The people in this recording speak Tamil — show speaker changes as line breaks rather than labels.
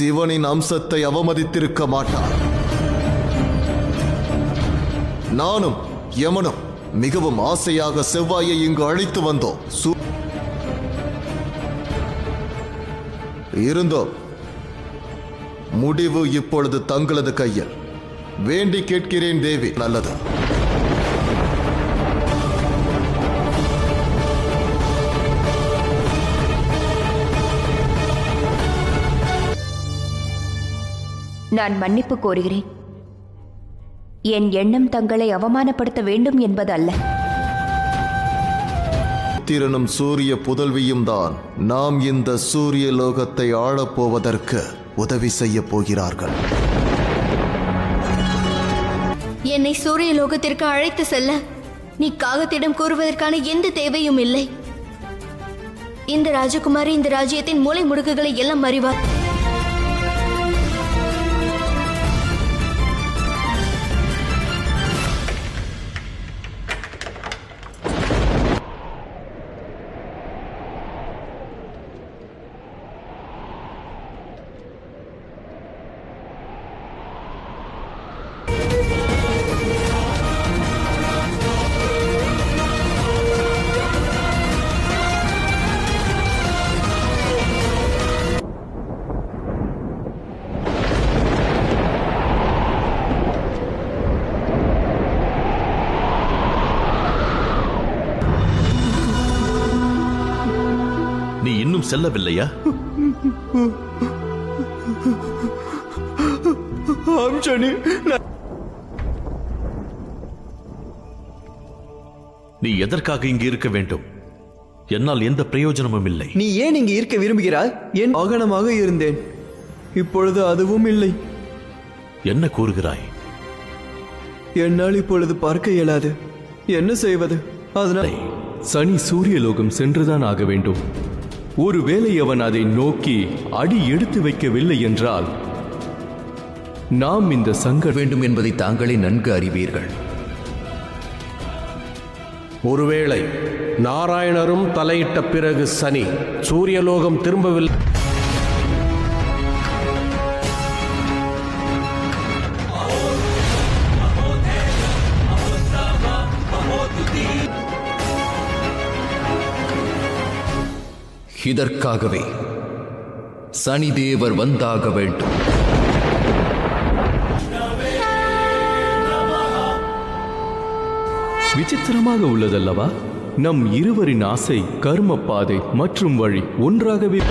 சிவனின் அம்சத்தை அவமதித்திருக்க மாட்டார். நானும் யமனும் மிகவும் ஆசையாக செவ்வாயை இங்கு அழைத்து வந்தோம். இருந்தோம். முடிவு இப்பொழுது தங்களது கையில். வேண்டி கேட்கிறேன் தேவி. நல்லது.
நான் மன்னிப்பு கோருகிறேன். என் எண்ணம் தங்களை அவமானப்படுத்த வேண்டும் என்பது அல்ல.
திறனும் சூரிய புதல்வியும் தான் நாம் இந்த சூரிய லோகத்தை ஆளப்போவதற்கு உதவி செய்ய போகிறார்கள்.
என்னை சூரிய லோகத்திற்கு அழைத்து செல்ல நீ காகத்திடம் கூறுவதற்கான எந்த தேவையும் இல்லை. இந்த ராஜகுமாரி இந்த ராஜ்யத்தின் மூலை முடுக்குகளை எல்லாம் அறிவார்.
நீ இன்னும் செல்லவில்லையா? நீ எதற்காக இங்கு இருக்க வேண்டும்? என்னால் எந்த பிரயோஜனமும் இல்லை.
நீ ஏன் இங்கு இருக்க விரும்புகிறாய்? என் வாகனமாக இருந்தேன், இப்பொழுது அதுவும் இல்லை.
என்ன கூறுகிறாய்?
என்னால் இப்பொழுது பார்க்க இயலாது. என்ன செய்வது? அதனால்
சனி சூரியலோகம் சென்றுதான் ஆக வேண்டும். ஒருவேளை அவன் அதை நோக்கி அடி எடுத்து வைக்கவில்லை என்றால் நாம் இந்த சங்கடம்
வேண்டும் என்பதை தாங்களே நன்கு அறிவீர்கள்.
ஒருவேளை நாராயணரும் தலையிட்ட பிறகு சனி சூரியலோகம் திரும்பவில்லை.
இதற்காகவே சனிதேவர் வந்தாக வேண்டும்.
விசித்திரமாக உள்ளதல்லவா? நம் இருவரின் ஆசை, கர்ம பாதை மற்றும் வழி ஒன்றாகவே